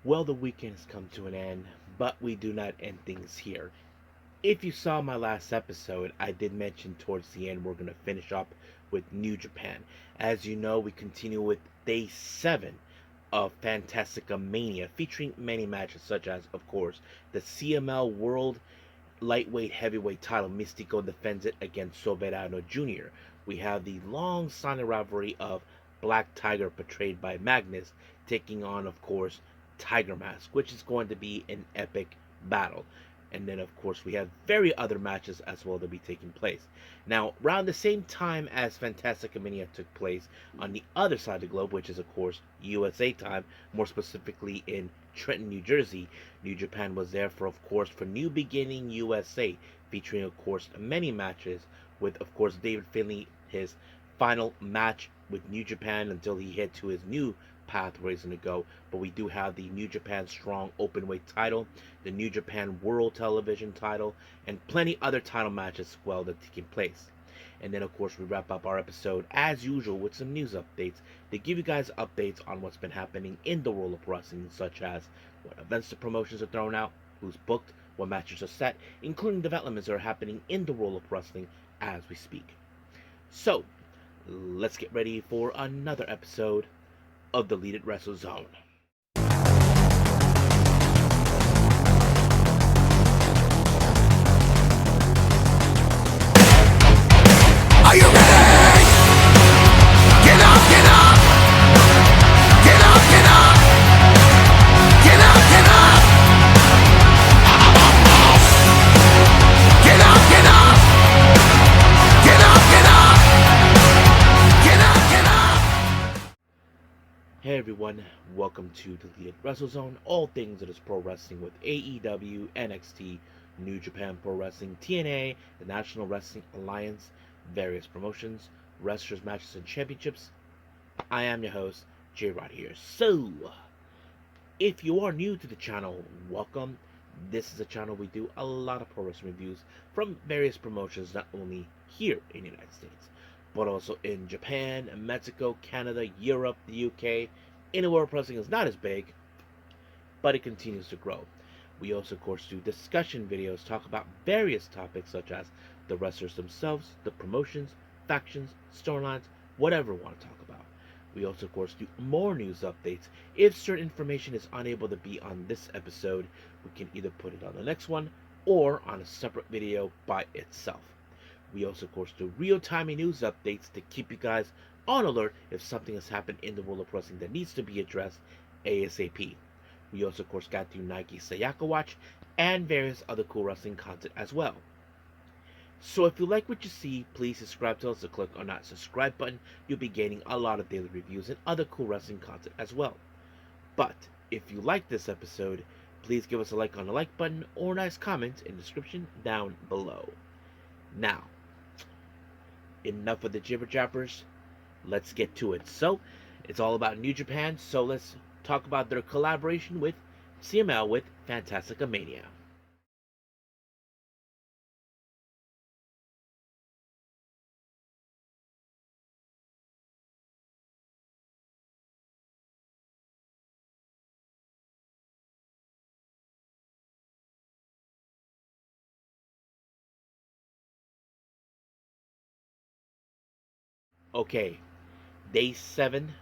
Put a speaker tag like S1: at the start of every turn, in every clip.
S1: Well, the weekend has come to an end, but we do not end things here. If you saw my last episode, I did mention towards the end we're going to finish up with New Japan. As you know, we continue with day 7 of Fantastica Mania, featuring many matches such as, of course, the CML World Lightweight Heavyweight title. Mystico defends it against Soberano Jr. We have the long-standing rivalry of Black Tiger, portrayed by Magnus, taking on, of course, Tiger Mask, which is going to be an epic battle. And then, of course, we have very other matches as well to be taking place. Now, around the same time as Fantastica Mania took place on the other side of the globe, which is, of course, USA time, more specifically in Trenton, New Jersey, New Japan was there for, of course, for New Beginning USA, featuring, of course, many matches with, of course, David Finlay, his final match with New Japan until he hit to his new path where he's going to go. But we do have the New Japan Strong Openweight title, the New Japan World Television title, and plenty other title matches as well that are taking place. And then, of course, we wrap up our episode as usual with some news updates to give you guys updates on what's been happening in the world of wrestling, such as what events the promotions are thrown out, who's booked, what matches are set, including developments that are happening in the world of wrestling as we speak. So, let's get ready for another episode of the Leaded Wrestle Zone.
S2: Are you ready? Get up, get up! Get up, get up! Get up, get up! Get up, get up! Get up, get up! Get up, get up!
S1: Hey everyone, welcome to the Leaded Wrestle Zone, all things that is pro wrestling with AEW, NXT, New Japan Pro Wrestling, TNA, the National Wrestling Alliance, various promotions, wrestlers, matches, and championships. I am your host, J-Rod here. So, if you are new to the channel, welcome. This is a channel we do a lot of pro wrestling reviews from various promotions, not only here in the United States, but also in Japan, Mexico, Canada, Europe, the UK, anywhere wrestling is not as big, but it continues to grow. We also, of course, do discussion videos, talk about various topics such as the wrestlers themselves, the promotions, factions, storylines, whatever we want to talk about. We also, of course, do more news updates. If certain information is unable to be on this episode, we can either put it on the next one or on a separate video by itself. We also, of course, do real-time news updates to keep you guys on alert if something has happened in the world of wrestling that needs to be addressed ASAP. We also, of course, got the Nike Sayaka watch and various other cool wrestling content as well. So if you like what you see, please subscribe to us or click on that subscribe button. You'll be gaining a lot of daily reviews and other cool wrestling content as well. But if you like this episode, please give us a like on the like button or a nice comment in the description down below. Now, enough of the jibber jabbers. Let's get to it. So, it's all about New Japan, so let's talk about their collaboration with CML with Fantastica Mania. Okay, day 7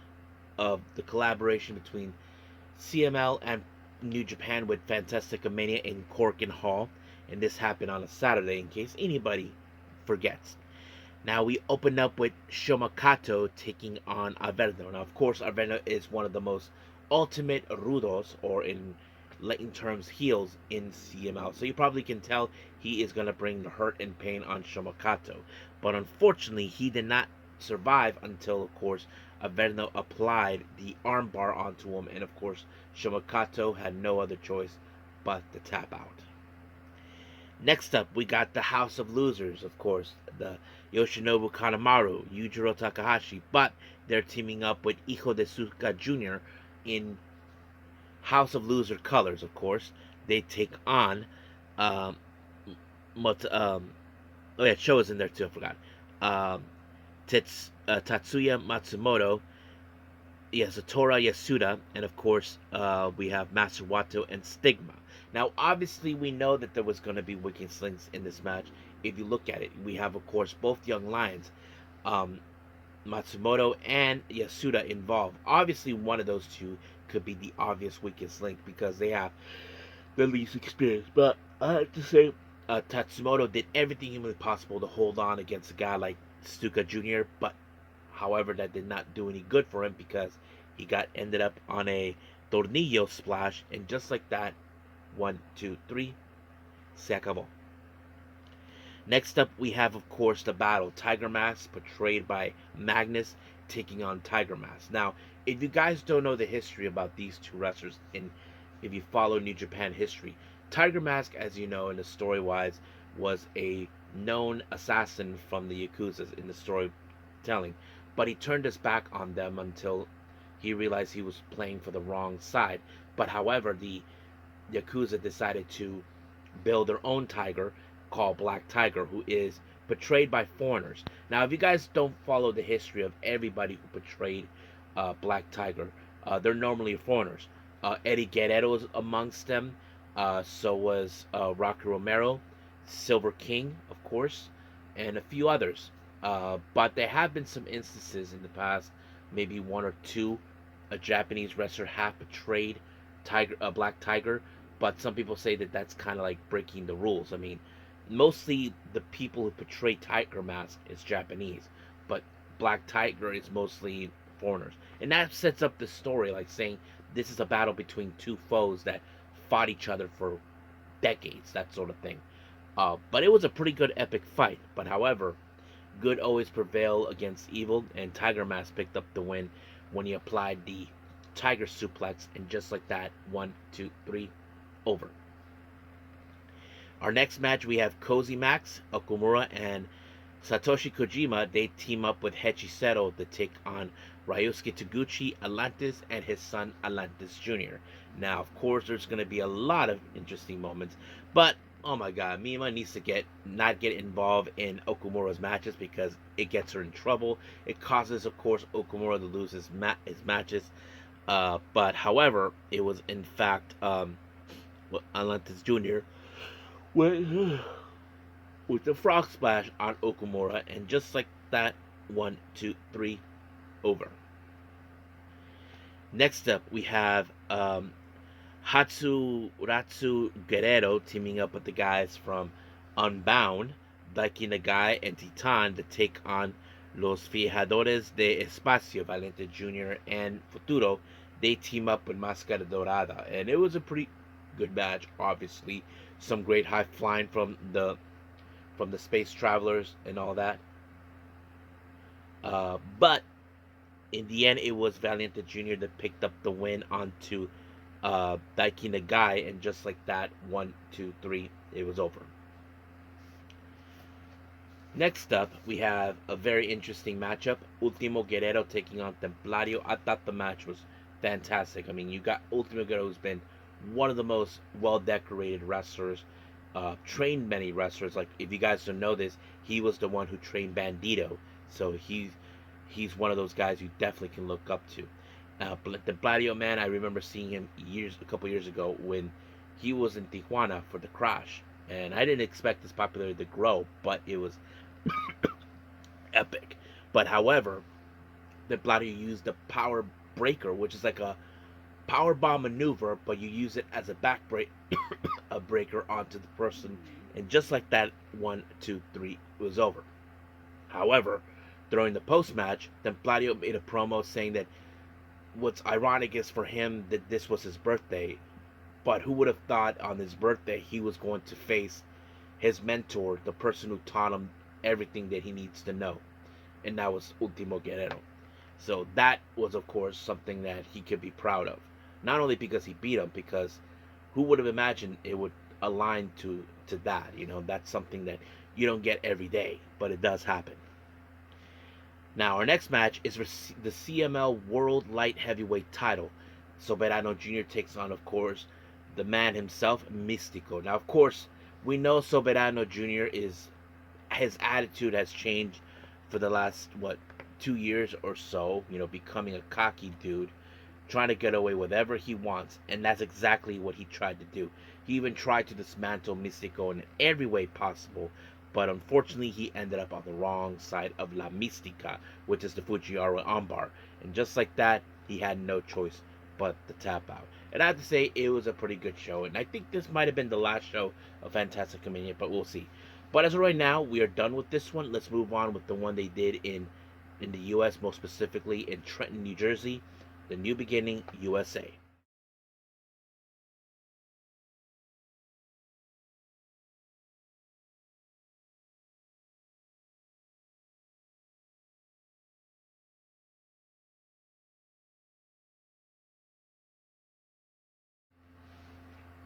S1: of the collaboration between CML and New Japan with Fantastica Mania in Cork and Hall, and this happened on a Saturday in case anybody forgets. Now we open up with Shomakato taking on Averno. Now, of course, Averno is one of the most ultimate rudos, or in Latin terms, heels in CML. So you probably can tell he is going to bring the hurt and pain on Shomakato. But unfortunately, he did not survive until, of course, Averno applied the armbar onto him. And, of course, Shomakato had no other choice but to tap out. Next up, we got the House of Losers, of course, the Yoshinobu Kanemaru, Yujiro Takahashi, but they're teaming up with Hijo de Suka Jr. in House of Loser colors, of course. They take on, um, oh yeah, Cho is in there too, I forgot. Um, Tatsuya Matsumoto, Satora Yasuda, and of course, we have Master Wato and Stigma. Now, obviously, we know that there was going to be Wicked Slings in this match. If you look at it, we have, of course, both young lions, um, Matsumoto and Yasuda, involved. Obviously, one of those two could be the obvious weakest link because they have the least experience. But I have to say, Tatsumoto did everything humanly possible to hold on against a guy like Stuka Jr., but however, that did not do any good for him because he got ended up on a tornillo splash, and just like that, 1, 2, 3, se acabó. Next up, we have, of course, the battle Tiger Mask, portrayed by Magnus, taking on Tiger Mask. Now, if you guys don't know the history about these two wrestlers, and if you follow New Japan history, Tiger Mask, as you know, in the story wise, was a known assassin from the Yakuza in the storytelling, but he turned his back on them until he realized he was playing for the wrong side. But however, the Yakuza decided to build their own tiger called Black Tiger, who is portrayed by foreigners. Now, if you guys don't follow the history of everybody who portrayed Black Tiger, they're normally foreigners. Eddie Guerrero is amongst them. So was Rocky Romero, Silver King, of course, and a few others. But there have been some instances in the past, maybe one or two, a Japanese wrestler have portrayed Black Tiger, but some people say that that's kind of like breaking the rules. I mean, mostly the people who portray Tiger Mask is Japanese, but Black Tiger is mostly foreigners, and that sets up the story, like saying this is a battle between two foes that fought each other for decades, that sort of thing. But it was a pretty good epic fight. But however, good always prevail against evil, and Tiger Mask picked up the win when he applied the Tiger Suplex, and just like that, 1, 2, 3, over. Our next match, we have Cozy Max, Okumura, and Satoshi Kojima. They team up with Hechicero to take on Ryusuke Taguchi, Atlantis, and his son Atlantis Jr. Now, of course, there's going to be a lot of interesting moments, but oh my god, Mima needs to not get involved in Okumura's matches because it gets her in trouble. It causes, of course, Okumura to lose his matches. But however, it was in fact Atlantis Jr. with with the frog splash on Okumura, and just like that, 1, 2, 3, over. Next up, we have Hatsuratsu Guerrero teaming up with the guys from Unbound, Daiki Nagai, and Titan to take on Los Fijadores de Espacio, Valente Jr. and Futuro. They team up with Máscara Dorada, and it was a pretty good match. Obviously, some great high flying from the space travelers and all that. But in the end, it was Valiente Jr. that picked up the win onto Daiki Nagai, and just like that, 1, 2, 3, it was over. Next up, we have a very interesting matchup. Ultimo Guerrero taking on Templario. I thought the match was fantastic. I mean, you got Ultimo Guerrero, who's been one of the most well-decorated wrestlers, trained many wrestlers. Like, if you guys don't know this, he was the one who trained Bandito. So he's one of those guys you definitely can look up to. Templario, man, I remember seeing him a couple years ago when he was in Tijuana for the Crash, and I didn't expect his popularity to grow, but it was epic. But however, Templario used the power breaker, which is like a power bomb maneuver, but you use it as a back break, a breaker onto the person, and just like that, 1, 2, 3, it was over. However, during the post match, Templario made a promo saying that what's ironic is for him that this was his birthday, but who would have thought on his birthday he was going to face his mentor, the person who taught him everything that he needs to know, and that was Ultimo Guerrero. So that was, of course, something that he could be proud of. Not only because he beat him, because who would have imagined it would align to that? You know, that's something that you don't get every day, but it does happen. Now, our next match is for the CML World Light Heavyweight title. Soberano Jr. takes on, of course, the man himself, Mystico. Now, of course, we know Soberano Jr. his attitude has changed for the last, 2 years or so, becoming a cocky dude, trying to get away with whatever he wants, and that's exactly what he tried to do. He even tried to dismantle Mystico in every way possible, but unfortunately he ended up on the wrong side of La Mystica, which is the Fujiwara armbar, and just like that, he had no choice but to tap out. And I have to say, it was a pretty good show, and I think this might have been the last show of Fantastica Mania, but we'll see. But as of right now, we are done with this one. Let's move on with the one they did in the U.S., most specifically in Trenton, New Jersey, the New Beginning USA.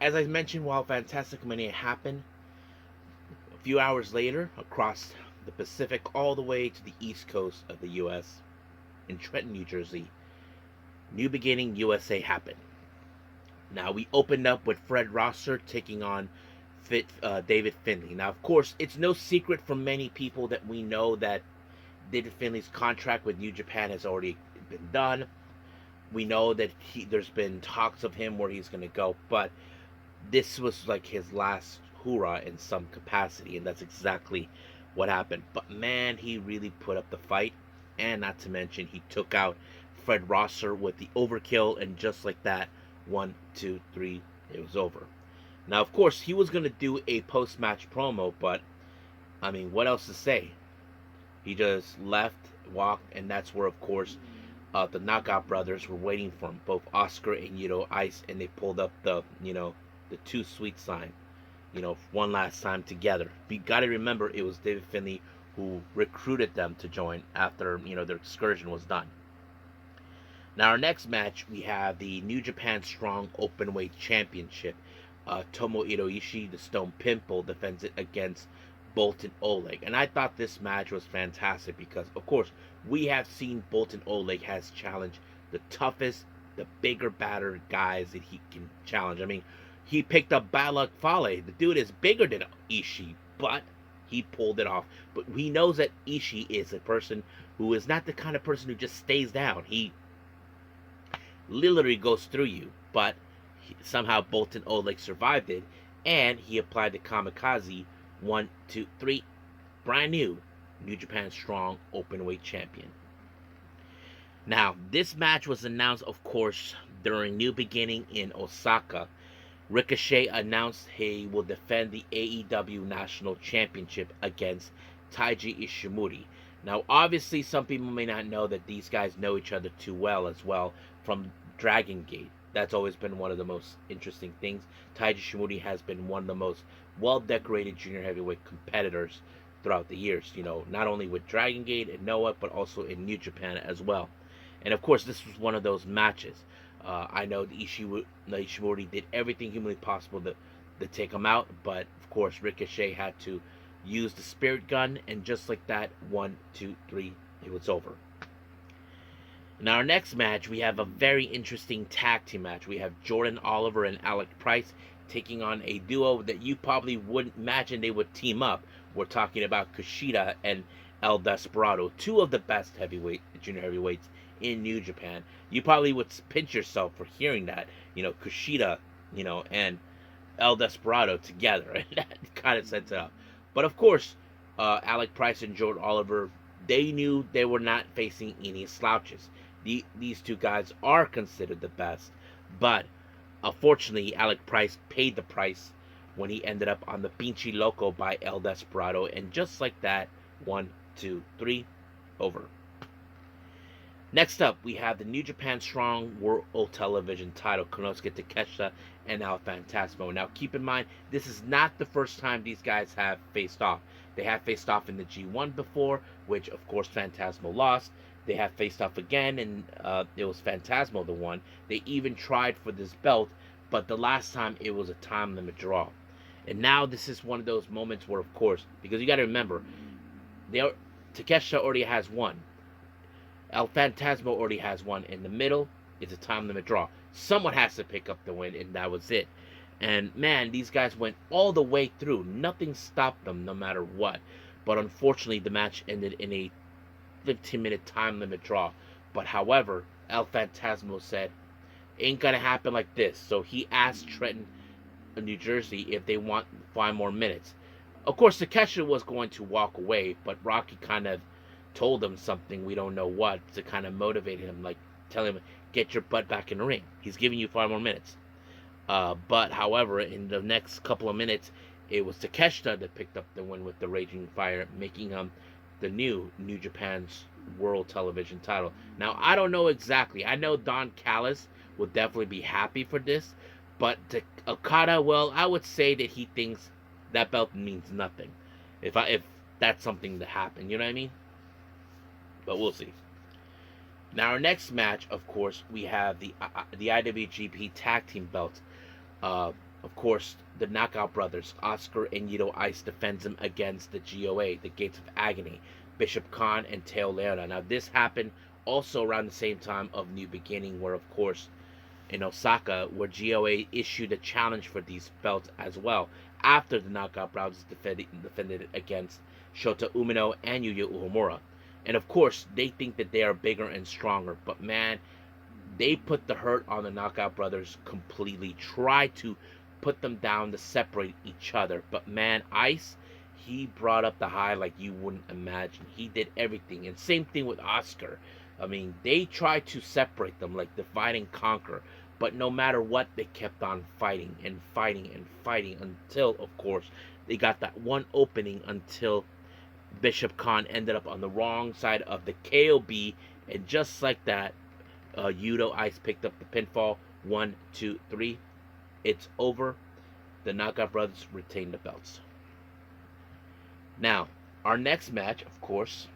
S1: As I mentioned, while Fantastic Mania happened, a few hours later, across the Pacific all the way to the east coast of the U.S., in Trenton, New Jersey, New Beginning USA happened. Now, we opened up with Fred Rosser taking on David Finlay. Now, of course, it's no secret from many people that we know that David Finlay's contract with New Japan has already been done. We know that there's been talks of him where he's going to go, but this was like his last hurrah in some capacity, and that's exactly what happened. But man, he really put up the fight, and not to mention, he took out Fred Rosser with the overkill, and just like that, 1, 2, 3, it was over. Now, of course, he was going to do a post match promo, but I mean, what else to say? He just left, walked, and that's where, of course, the Knockout Brothers were waiting for him, both Oscar and Yuto Ice, and they pulled up the Too Sweet sign, one last time together. You got to remember, it was David Finlay who recruited them to join after, their excursion was done. Now, our next match, we have the New Japan Strong Openweight Championship. Tomohiro Ishii, the Stone Pimple, defends it against Boltin Oleg. And I thought this match was fantastic because, of course, we have seen Boltin Oleg has challenged the toughest, the bigger, badder guys that he can challenge. I mean, he picked up Balak Fale. The dude is bigger than Ishii, but he pulled it off. But he knows that Ishii is a person who is not the kind of person who just stays down. He literally goes through you, but somehow Boltin Oleg survived it, and he applied the kamikaze. 1, 2, 3, brand new New Japan Strong Openweight Champion. Now, this match was announced, of course, during New Beginning in Osaka. Ricochet announced he will defend the AEW National Championship against Taiji Ishimori. Now, obviously, some people may not know that these guys know each other too well as well from Dragon Gate. That's always been one of the most interesting things. Taiji Ishimori has been one of the most well-decorated junior heavyweight competitors throughout the years. Not only with Dragon Gate and Noah, but also in New Japan as well. And of course, this was one of those matches. I know the Ishimori did everything humanly possible to take him out, but of course, Ricochet had to use the spirit gun, and just like that, 1, 2, 3, it was over. In our next match, we have a very interesting tag team match. We have Jordan Oliver and Alec Price taking on a duo that you probably wouldn't imagine they would team up. We're talking about Kushida and El Desperado, two of the best junior heavyweights in New Japan. You probably would pinch yourself for hearing that, Kushida, and El Desperado together, and that kind of sets it up. But of course, Alec Price and Jordan Oliver, they knew they were not facing any slouches. These two guys are considered the best, but unfortunately, Alec Price paid the price when he ended up on the Pinchy Loco by El Desperado, and just like that, 1, 2, 3, over. Next up, we have the New Japan Strong World Television title, Konosuke Takeshita and El Phantasmo. Now, keep in mind, this is not the first time these guys have faced off. They have faced off in the G1 before, which, of course, Phantasmo lost. They have faced off again, and it was Phantasmo the one. They even tried for this belt, but the last time it was a time limit draw. And now this is one of those moments where, of course, because you got to remember, Takeshita already has one. El Phantasmo already has one. In the middle, it's a time limit draw. Someone has to pick up the win, and that was it. And man, these guys went all the way through. Nothing stopped them, no matter what. But unfortunately, the match ended in a 15-minute time limit draw. But however, El Phantasmo said, ain't gonna happen like this. So he asked Trenton, New Jersey, if they want 5 more minutes. Of course, Takeshita was going to walk away, but Rocky kind of told him something, we don't know what, to kind of motivate him, like tell him, get your butt back in the ring. He's giving you 5 more minutes. But however, in the next couple of minutes, it was Takeshita that picked up the win with the Raging Fire, making him the New Japan's World Television title. Now, I don't know exactly. I know Don Callis will definitely be happy for this, but to Okada, well, I would say that he thinks that belt means nothing. If that's something to happen, you know what I mean? But we'll see. Now, our next match, of course, we have the IWGP Tag Team belt. Of course, the Knockout Brothers, Oscar and Yito Ice, defends them against the GOA, the Gates of Agony, Bishop Khan and Teo Leona. Now, this happened also around the same time of New Beginning, where, of course, in Osaka, where GOA issued a challenge for these belts as well, after the Knockout Brothers defended it against Shota Umino and Yuya Uemura. And of course, they think that they are bigger and stronger, but man, they put the hurt on the Knockout Brothers completely, tried to put them down to separate each other. But man, Ice, he brought up the high like you wouldn't imagine. He did everything. And same thing with Oscar. I mean, they tried to separate them like divide and conquer. But no matter what, they kept on fighting and fighting and fighting until, of course, they got that one opening until Bishop Khan ended up on the wrong side of the KOB. And just like that, Yuto Ice picked up the pinfall. 1, 2, 3. It's over. The Knockout Brothers retain the belts. Now, our next match, of course,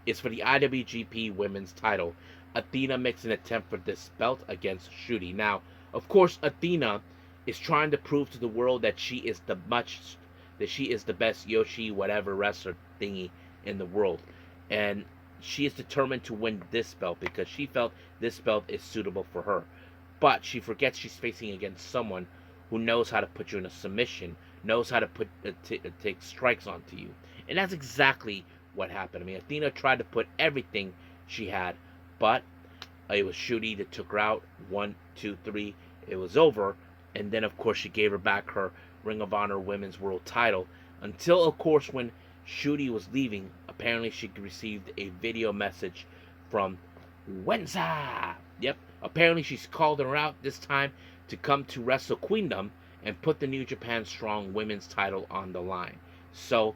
S1: is for the IWGP Women's title. Athena makes an attempt for this belt against Shuri. Now, of course, Athena is trying to prove to the world that she is the best Yoshi whatever wrestler thingy in the world. And she is determined to win this belt because she felt this belt is suitable for her. But she forgets she's facing against someone who knows how to put you in a submission, knows how to take strikes onto you. And that's exactly what happened. I mean, Athena tried to put everything she had, but it was Shuri that took her out. 1, 2, 3. It was over. And then, of course, she gave her back her Ring of Honor Women's World title. Until, of course, when Shuri was leaving, apparently she received a video message from Wenza. Yep. Apparently she's called her out this time to come to Wrestle Queendom and put the New Japan Strong Women's title on the line. So,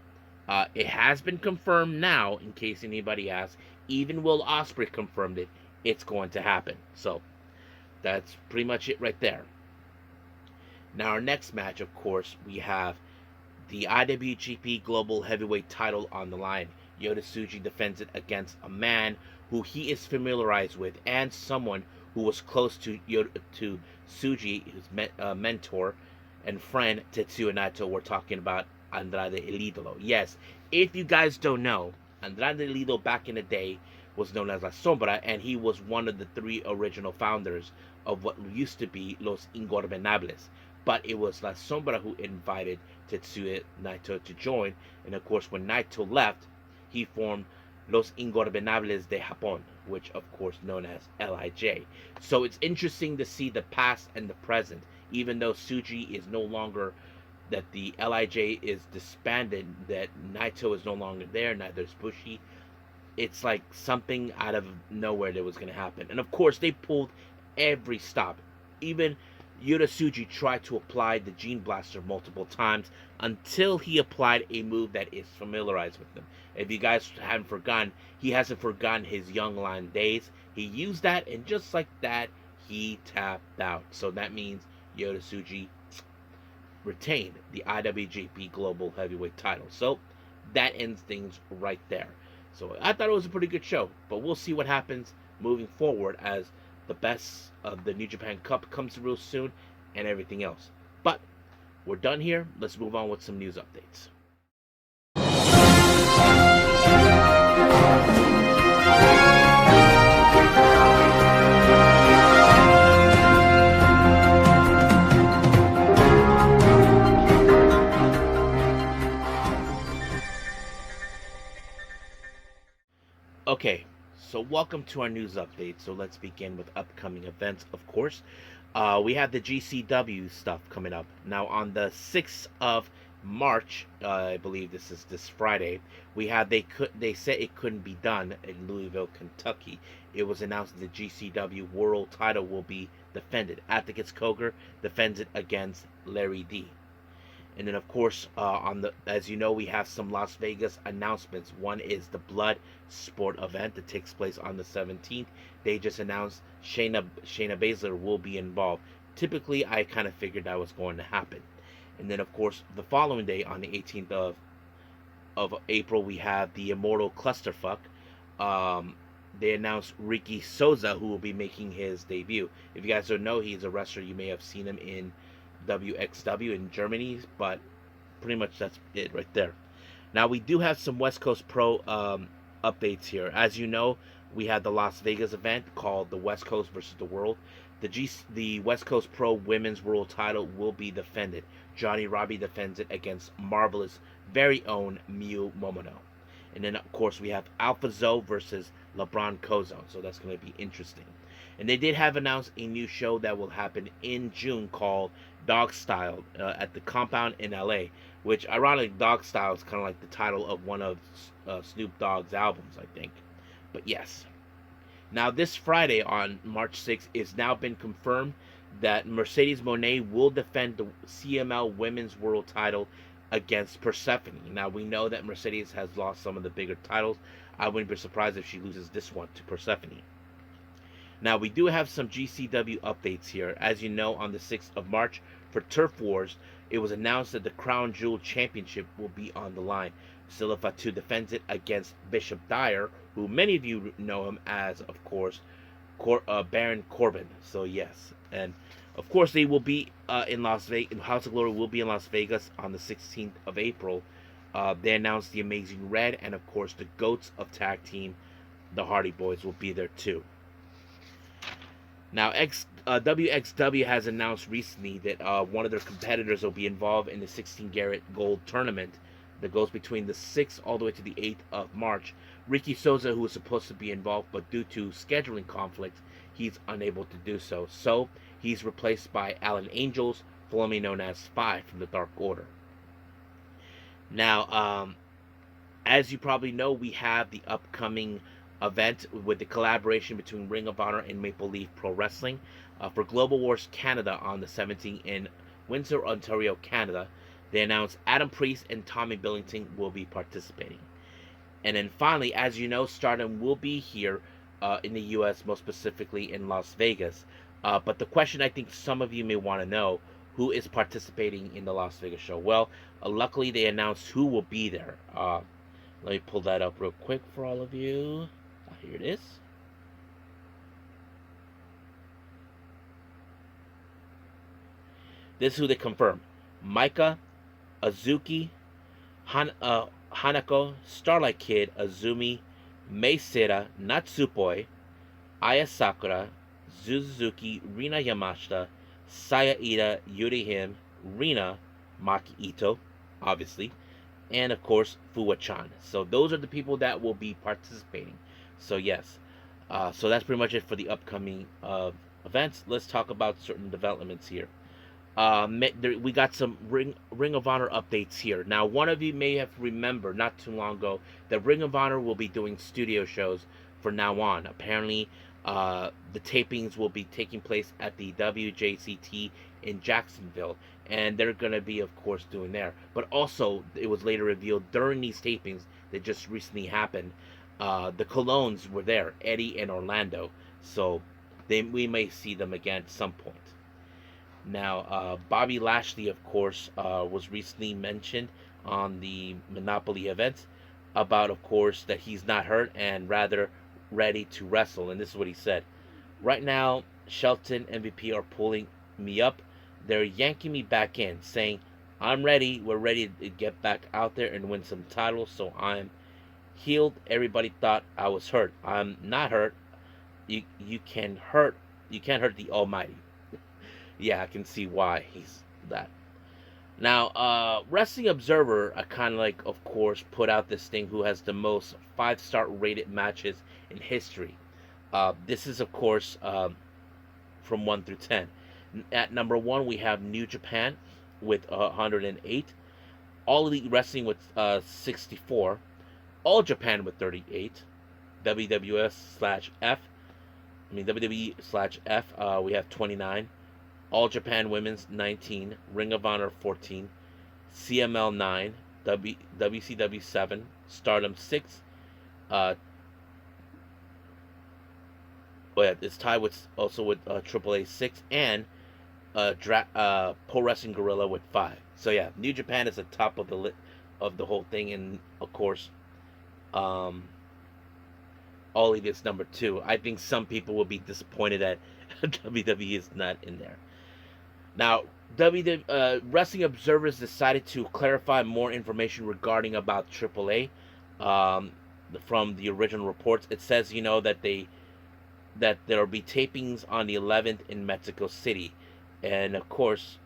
S1: it has been confirmed now, in case anybody asks. Even Will Ospreay confirmed it. It's going to happen. So, that's pretty much it right there. Now, our next match, of course, we have the IWGP Global Heavyweight title on the line. Yota Tsuji defends it against a man who he is familiarized with and someone who was close to Tsuji, his mentor and friend Tetsuya Naito. We're talking about Andrade El Idolo. Yes, if you guys don't know, Andrade El Idolo back in the day was known as La Sombra, and he was one of the 3 original founders of what used to be Los Ingordenables. But it was La Sombra who invited Tetsuya Naito to join, and of course when Naito left, he formed Los Ingordenables de Japón, which of course known as LIJ. So it's interesting to see the past and the present, even though Tsuji is no longer, that the LIJ is disbanded, that Naito is no longer there, neither is Bushi. It's like something out of nowhere that was going to happen. And of course they pulled every stop. Even Yota Tsuji tried to apply the Gene Blaster multiple times until he applied a move that is familiarized with him. If you guys haven't forgotten, he hasn't forgotten his Young Lion days. He used that, and just like that, he tapped out. So that means Yota Tsuji retained the IWGP Global Heavyweight title. So that ends things right there. So I thought it was a pretty good show, but we'll see what happens moving forward as the best of the New Japan Cup comes real soon and everything else. But we're done here. Let's move on with some news updates. welcome to our news update. So let's begin with upcoming events, of course. We have the GCW stuff coming up. Now, on the 6th of March, I believe this is this Friday, they said it couldn't be done in Louisville, Kentucky. It was announced that the GCW World Title will be defended. Atticus Cogar defends it against Larry D. And then, of course, as you know, we have some Las Vegas announcements. One is the Blood Sport event that takes place on the 17th. They just announced Shayna Baszler will be involved. Typically, I kind of figured that was going to happen. And then, of course, the following day, on the 18th of April, we have the Immortal Clusterfuck. They announced Ricky Souza, who will be making his debut. If you guys don't know, he's a wrestler. You may have seen him in WXW in Germany, but pretty much that's it right there. Now, we do have some West Coast Pro updates here. As you know, we had the Las Vegas event called the West Coast versus the World. The West Coast Pro Women's World Title will be defended. Johnny Robbie defends it against Marvelous' very own Miyu Momono. And then, of course, we have Alpha Zoe versus LeBron Cozo, so that's going to be interesting. And they did have announced a new show that will happen in June called Dog Style at the Compound in LA, which, ironically, Dog Style is kind of like the title of one of Snoop Dogg's albums, I think. But yes. Now, this Friday on March 6th, it's now been confirmed that Mercedes Moné will defend the CML Women's World Title against Persephone. Now, we know that Mercedes has lost some of the bigger titles. I wouldn't be surprised if she loses this one to Persephone. Now, we do have some GCW updates here. As you know, on the 6th of March, for Turf Wars, it was announced that the Crown Jewel Championship will be on the line. Silla Fatu defends it against Bishop Dyer, who many of you know him as, of course, Baron Corbin. So, yes. And, of course, they will be in Las Vegas. House of Glory will be in Las Vegas on the 16th of April. They announced the Amazing Red, and, of course, the GOATs of Tag Team, the Hardy Boys, will be there, too. Now, WXW has announced recently that one of their competitors will be involved in the 16 Karat Gold Tournament that goes between the 6th all the way to the 8th of March. Ricky Souza, who was supposed to be involved, but due to scheduling conflict, he's unable to do so. So, he's replaced by Alan Angels, formerly known as Spy from the Dark Order. Now, as you probably know, we have the upcoming event with the collaboration between Ring of Honor and Maple Leaf Pro Wrestling for Global Wars Canada on the 17th in Windsor, Ontario, Canada. They announced Adam Priest and Tommy Billington will be participating. And then finally, as you know, Stardom will be here in the U.S., most specifically in Las Vegas. But the question I think some of you may want to know, who is participating in the Las Vegas show? Well, luckily they announced who will be there. Let me pull that up real quick for all of you. Here it is. This is who they confirmed. Maika, Azuki, Hanako, Starlight Kid, Azumi, Mei Sera, Natsupoi, Aya Sakura, Suzuki, Rina Yamashita, Saya Ida, Yuri Him, Rina, Maki Ito, obviously, and of course Fuwa-chan. So those are the people that will be participating. So yes, so that's pretty much it for the upcoming events. Let's talk about certain developments here. We got some Ring of Honor updates here. Now, one of you may have remembered not too long ago that Ring of Honor will be doing studio shows from now on. Apparently, the tapings will be taking place at the WJCT in Jacksonville, and they're going to be, of course, doing there. But also, it was later revealed during these tapings that just recently happened, the Colognes were there, Eddie and Orlando. So we may see them again at some point. Now, Bobby Lashley, of course, was recently mentioned on the Monopoly events about, of course, that he's not hurt and rather ready to wrestle. And this is what he said. Right now, Shelton MVP are pulling me up. They're yanking me back in, saying, I'm ready. We're ready to get back out there and win some titles. So I'm healed. Everybody thought I was hurt. I'm not hurt. You can't hurt the Almighty. Yeah, I can see why he's that. Now, Wrestling Observer, kind of like, of course, put out this thing who has the most 5-star rated matches in history. This is, of course, from 1 through 10. At number 1, we have New Japan with 108. All Elite Wrestling with 64. All Japan with 38. WWE slash F, we have 29. All Japan Women's 19. Ring of Honor 14. CML 9. WCW 7. Stardom 6. But it's tied with also with AAA 6 and Pro Wrestling Gorilla with 5. So yeah, New Japan is the top of of the whole thing, and of course, um, All Elite is number 2. I think some people will be disappointed that WWE is not in there. Now, Wrestling Observers decided to clarify more information regarding about AAA. Um, from the original reports, it says that there will be tapings on the 11th in Mexico City, and of course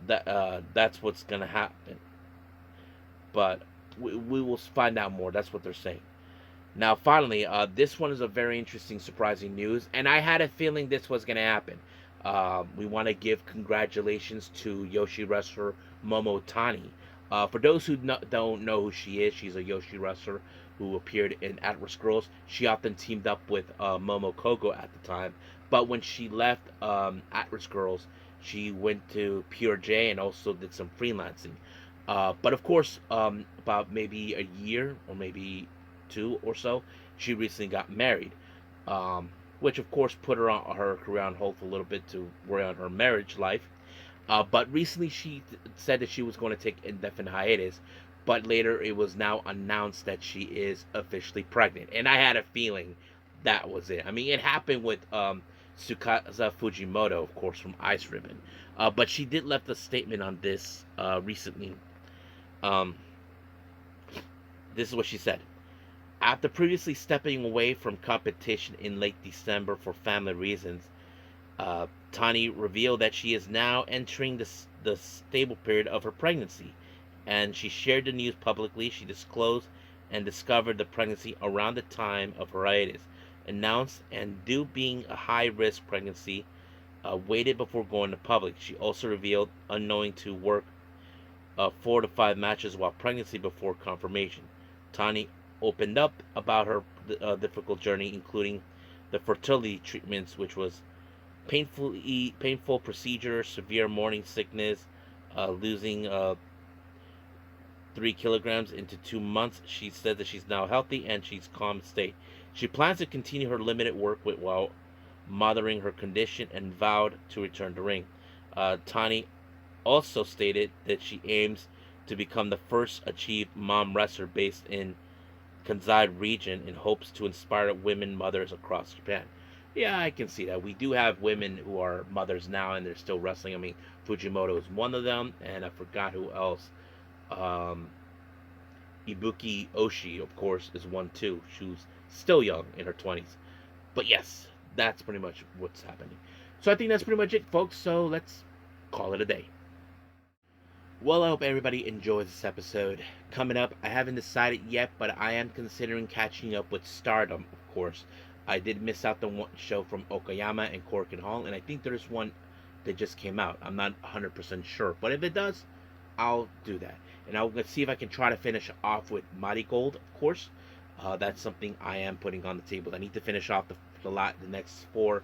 S1: that's what's gonna happen. But we will find out more. That's what they're saying. Now, finally, this one is a very interesting, surprising news, and I had a feeling this was gonna happen. We want to give congratulations to Yoshi wrestler Momo Tani. For those who don't know who she is, she's a Yoshi wrestler who appeared in At-Risk Girls. She often teamed up with Momo Kogo at the time. But when she left At-Risk Girls, she went to Pure J and also did some freelancing. But of course, about maybe a year or maybe 2 or so, she recently got married. Which of course put her career on hold for a little bit to worry on her marriage life. But recently she said that she was going to take indefinite hiatus, but later it was now announced that she is officially pregnant. And I had a feeling that was it. I mean, it happened with Tsukasa Fujimoto, of course, from Ice Ribbon. But she did left a statement on this recently. Um, this is what she said. After previously stepping away from competition in late December for family reasons, Tani revealed that she is now entering the stable period of her pregnancy, and she shared the news publicly. She disclosed and discovered the pregnancy around the time of her hiatus, announced and due being a high-risk pregnancy, waited before going to public. She also revealed unknowing to work 4 to 5 matches while pregnancy before confirmation. Tani opened up about her difficult journey, including the fertility treatments, which was painful procedure, severe morning sickness, losing 3 kilograms into 2 months. She said that she's now healthy and she's calm state. She plans to continue her limited work while monitoring her condition and vowed to return to ring. Tani also stated that she aims to become the first achieved mom wrestler based in Kansai region in hopes to inspire women mothers across Japan. Yeah, I can see that. We do have women who are mothers now and they're still wrestling. I mean, Fujimoto is one of them, and I forgot who else. Um, Ibuki Oshi, of course, is one too. She's still young in her 20s. But yes, that's pretty much what's happening. So I think that's pretty much it, folks. So let's call it a day. Well, I hope everybody enjoys this episode. Coming up, I haven't decided yet, but I am considering catching up with Stardom, of course. I did miss out the one show from Okayama and Cork and Hall, and I think there's one that just came out. I'm not 100% sure, but if it does, I'll do that. And I'll see if I can try to finish off with Marigold, of course. That's something I am putting on the table. I need to finish off the next 4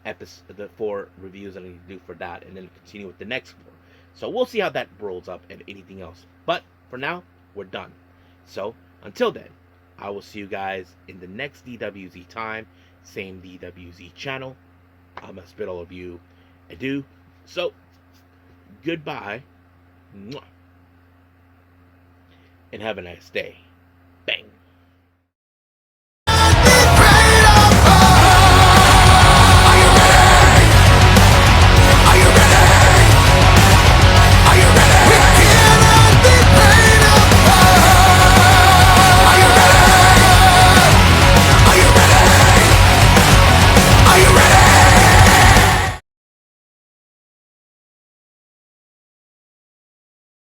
S1: the 4 reviews that I need to do for that, and then continue with the next 4. So we'll see how that rolls up and anything else. But for now, we're done. So until then, I will see you guys in the next DWZ time. Same DWZ channel. I must bid all of you adieu. So, goodbye. And have a nice day.